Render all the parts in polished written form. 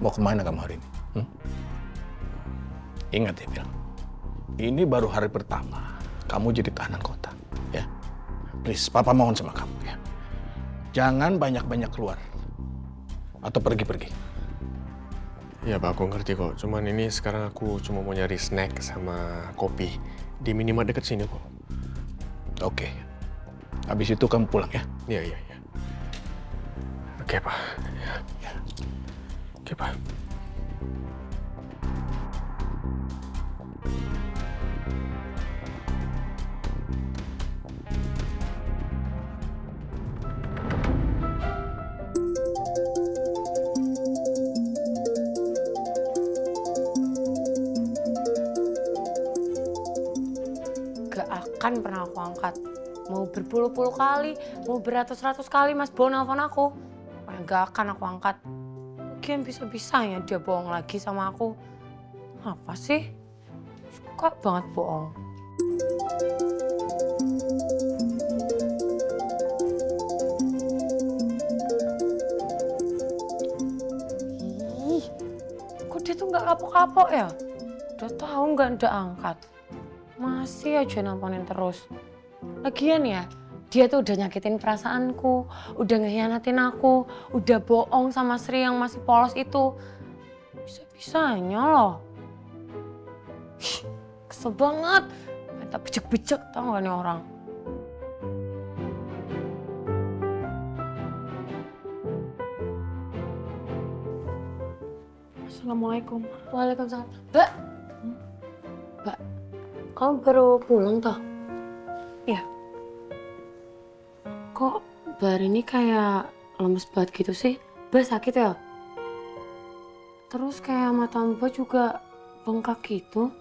Mau kemana kamu hari ini? Ingat ya, Bil. Ini baru hari pertama kamu jadi tahanan kota, ya. Please, Papa mohon sama kamu, ya. Jangan banyak-banyak keluar. Atau pergi-pergi. Ya Pak, aku ngerti kok. Cuman ini sekarang aku cuma mau nyari snack sama kopi di minimarket deket sini kok. Oke. Habis itu kamu pulang, ya? Iya. Oke, Pak. Ya. Oke, Pak. Gak akan pernah aku angkat. Mau berpuluh-puluh kali, mau beratus-ratus kali Mas Bo nelfon aku. Gak akan aku angkat. Mungkin bisa-bisanya dia bohong lagi sama aku. Apa sih? Suka banget bohong. Ih, kok dia tuh gak kapok-kapok ya? Udah tahu nggak angkat. Masih aja nelponin terus. Lagian ya, dia tuh udah nyakitin perasaanku, udah ngehianatin aku, udah bohong sama Sri yang masih polos itu. Bisa-bisanya loh. Kesel banget. Minta bejek-bejek, tau gak nih orang. Assalamualaikum. Waalaikumsalam. Mbak. Mbak, kamu baru pulang toh? Iya. Kok Mbak ini kayak lemes banget gitu sih? Mbak sakit ya? Terus kayak mata Mbak juga bengkak gitu.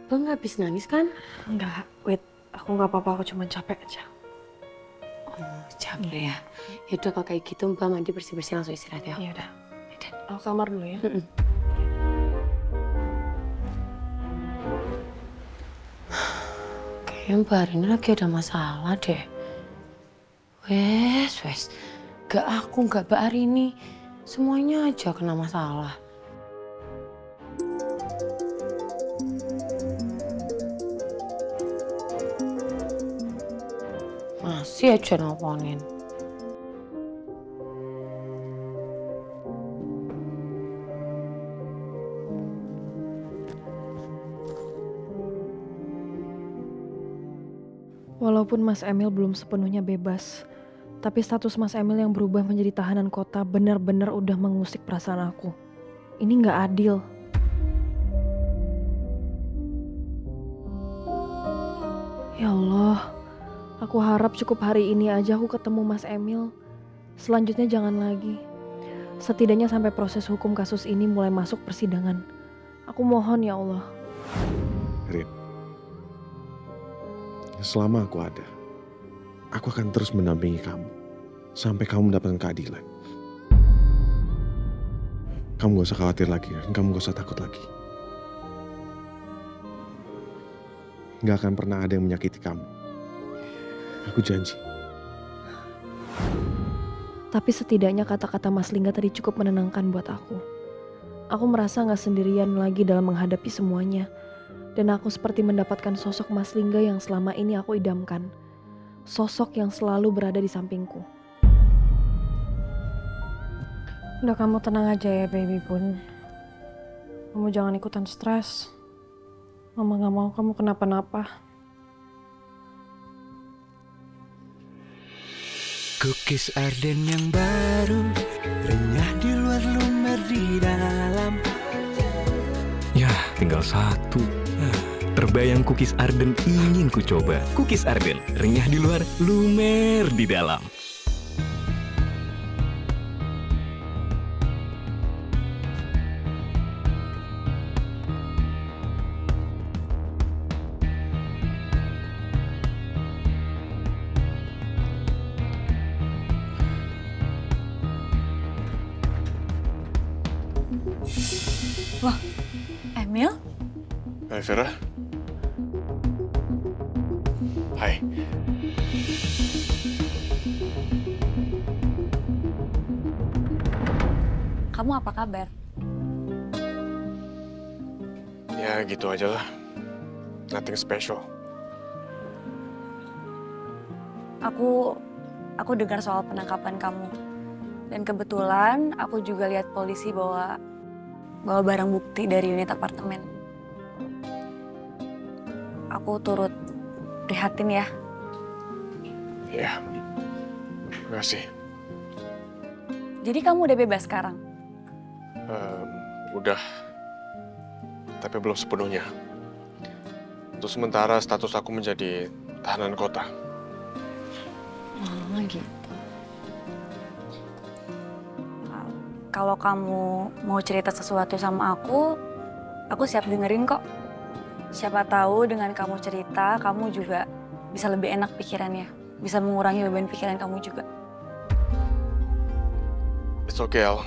Mbak nggak habis nangis kan? Enggak, wait. Aku nggak apa-apa, aku cuma capek aja. Oh, capek ya? Yaudah kalau kayak gitu Mbak mandi bersih-bersih langsung istirahat ya? Iya udah. Aku kamar dulu ya. Kayaknya Mbak ini lagi ada masalah deh. Wes. Gak aku, gak Mbak Arini. Semuanya aja kena masalah. Masih aja nelponin. Walaupun Mas Emil belum sepenuhnya bebas, tapi status Mas Emil yang berubah menjadi tahanan kota benar-benar udah mengusik perasaan aku. Ini nggak adil. Ya Allah, aku harap cukup hari ini aja aku ketemu Mas Emil. Selanjutnya jangan lagi. Setidaknya sampai proses hukum kasus ini mulai masuk persidangan. Aku mohon ya Allah. Rin, selama aku ada, aku akan terus mendampingi kamu sampai kamu mendapatkan keadilan. Kamu gak usah khawatir lagi, kamu gak usah takut lagi. Gak akan pernah ada yang menyakiti kamu. Aku janji. Tapi setidaknya kata-kata Mas Lingga tadi cukup menenangkan buat aku. Aku merasa gak sendirian lagi dalam menghadapi semuanya. Dan aku seperti mendapatkan sosok Mas Lingga yang selama ini aku idamkan. Sosok yang selalu berada di sampingku. Udah kamu tenang aja ya baby bun. Kamu jangan ikutan stres. Mama gak mau kamu kenapa-napa. Cookies Arden yang baru, renyah di luar lumer di dalam. Ya, tinggal satu. Terbayang cookies Arden ingin ku coba. Cookies Arden, renyah di luar, lumer di dalam. Wah, Emil? Hai Vera. Hai. Kamu apa kabar? Ya gitu aja lah. Nothing special. Aku dengar soal penangkapan kamu. Dan kebetulan aku juga lihat polisi bawa barang bukti dari unit apartemen. Aku turut prihatin ya. Ya, terima kasih. Jadi kamu udah bebas sekarang? Udah, tapi belum sepenuhnya. Untuk sementara status aku menjadi tahanan kota. Oh gitu. Kalau kamu mau cerita sesuatu sama aku siap dengerin kok. Siapa tahu dengan kamu cerita, kamu juga bisa lebih enak pikirannya. Bisa mengurangi beban pikiran kamu juga. It's okay, Al.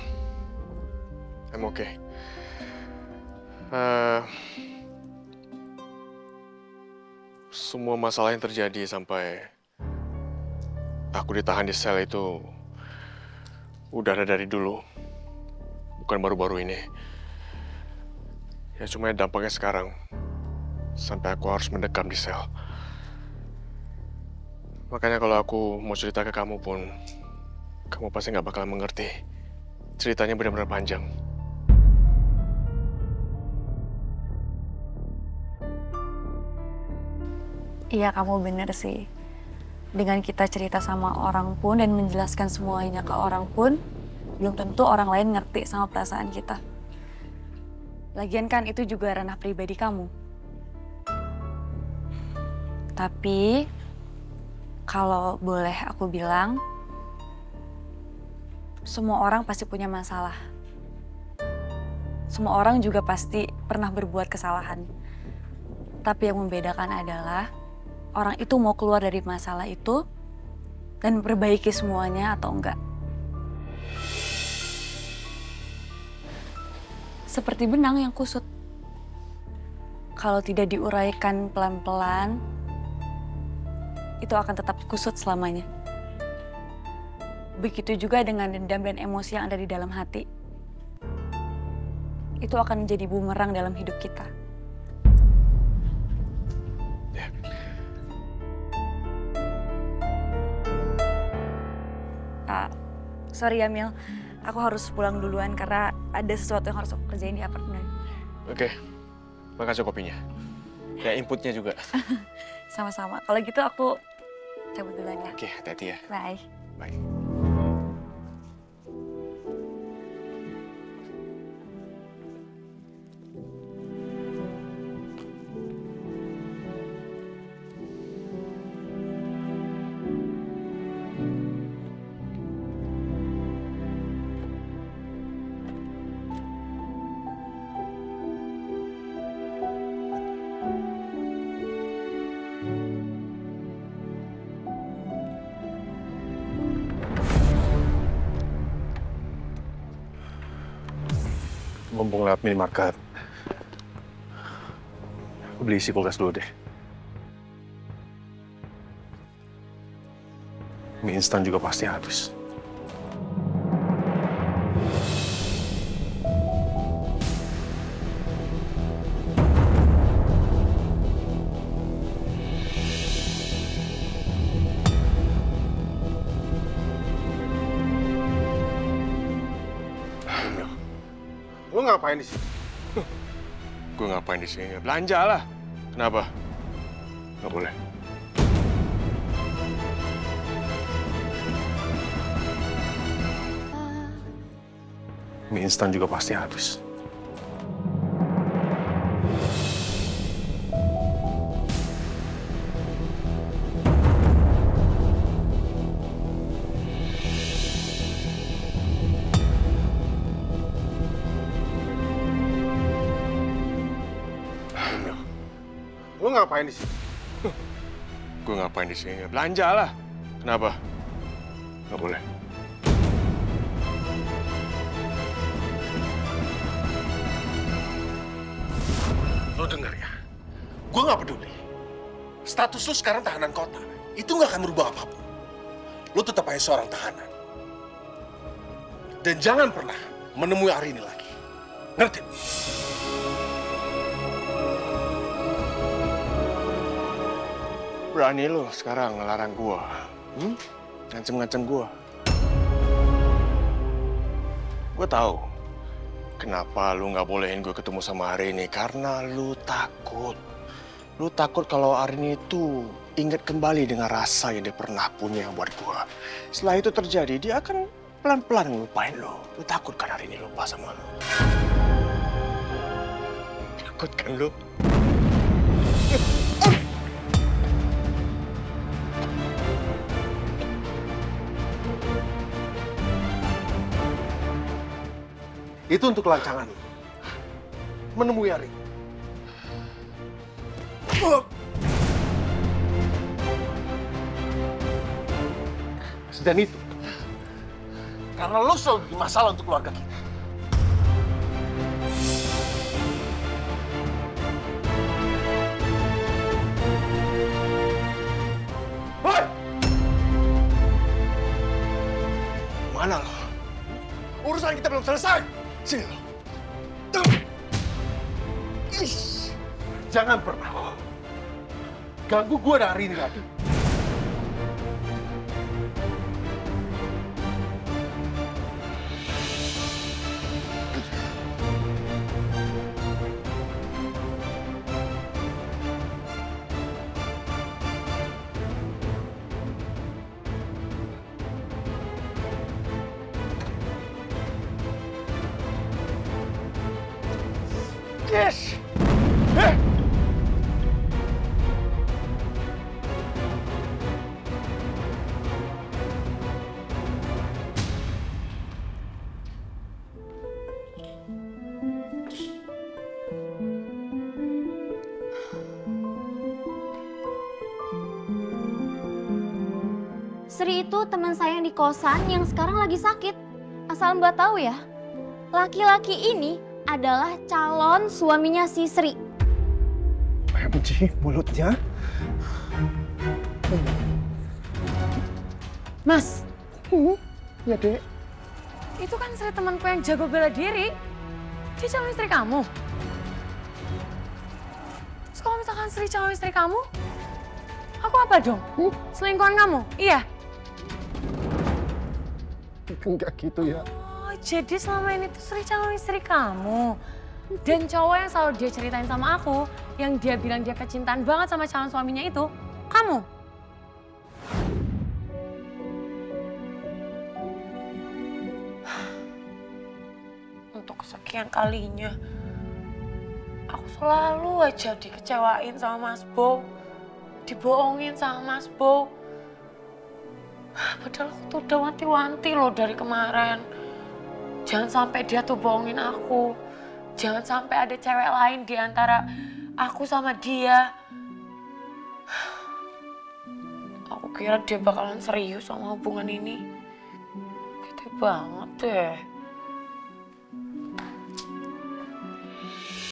I'm okay. Semua masalah yang terjadi sampai aku ditahan di sel itu udah ada dari dulu. Bukan baru-baru ini. Ya cuma dampaknya sekarang. Sampai aku harus mendekam di sel. Makanya kalau aku mau cerita ke kamu pun, kamu pasti nggak bakalan mengerti. Ceritanya benar-benar panjang. Iya, kamu bener sih. Dengan kita cerita sama orang pun dan menjelaskan semuanya ke orang pun, belum tentu orang lain ngerti sama perasaan kita. Lagian kan itu juga ranah pribadi kamu. Tapi, kalau boleh aku bilang, semua orang pasti punya masalah. Semua orang juga pasti pernah berbuat kesalahan. Tapi yang membedakan adalah, orang itu mau keluar dari masalah itu dan perbaiki semuanya atau enggak. Seperti benang yang kusut. Kalau tidak diuraikan pelan-pelan, itu akan tetap kusut selamanya. Begitu juga dengan dendam dan emosi yang ada di dalam hati. Itu akan menjadi bumerang dalam hidup kita. Sorry ya, Mil. Aku harus pulang duluan karena ada sesuatu yang harus aku kerjain di apartemen. Oke, makasih kopinya. Ya inputnya juga. Sama-sama. Kalau gitu aku cabut duluan ya. Oke, hati-hati ya. Bye. Bye. Mumpung lewat minimarket, aku beli isi kulkas dulu deh. Mie instan juga pasti habis. Lo ngapain di sini? Gue ngapain di sini? Belanja lah. Kenapa? Nggak boleh. Mie instan juga pasti habis. Lo ngapain di sini? Gue ngapain di sini? Belanja lah. Kenapa? Nggak boleh. Lo denger ya? Gue nggak peduli. Status lo sekarang tahanan kota. Itu nggak akan merubah apapun. Lo tetap aja seorang tahanan. Dan jangan pernah menemui Arini lagi. Ngerti? Berani lo sekarang ngelarang gua. Ngancem-ngancem gua. Gua tahu kenapa lu nggak bolehin gue ketemu sama Arini, karena lu takut. Lu takut kalau Arini itu ingat kembali dengan rasa yang dia pernah punya buat gua. Setelah itu terjadi, dia akan pelan-pelan ngelupain lu. Lu takut kan Arini lupa sama lu? Takut kan lu? Itu untuk kelancangan lu. Menemui Arini. Dan itu karena lo selalu bikin masalah untuk keluarga kita. Hoi! Mana lo? Urusan kita belum selesai. Sini lo. Jangan pernah ganggu gue dan Arini lagi. Yes! Sri itu teman saya yang di kosan yang sekarang lagi sakit. Asal Mbak tahu ya, laki-laki ini adalah calon suaminya si Sri. OMG, mulutnya. Mas, Ya, Dek. itu kan Sri temanku yang jago bela diri. Dia calon istri kamu. Terus kalau misalkan Sri calon istri kamu, aku apa dong? Selingkuhan kamu? Iya. Enggak gitu ya. Oh, jadi selama ini tuh Sri calon istri kamu. Dan cowok yang selalu dia ceritain sama aku, yang dia bilang dia kecintaan banget sama calon suaminya itu, kamu. Untuk kesekian kalinya, aku selalu aja dikecewain sama Mas Bow, dibohongin sama Mas Bow. Padahal aku tuh udah wanti-wanti loh dari kemarin. Jangan sampai dia tuh bohongin aku. Jangan sampai ada cewek lain di antara aku sama dia. Aku kira dia bakalan serius sama hubungan ini. Gitu banget deh.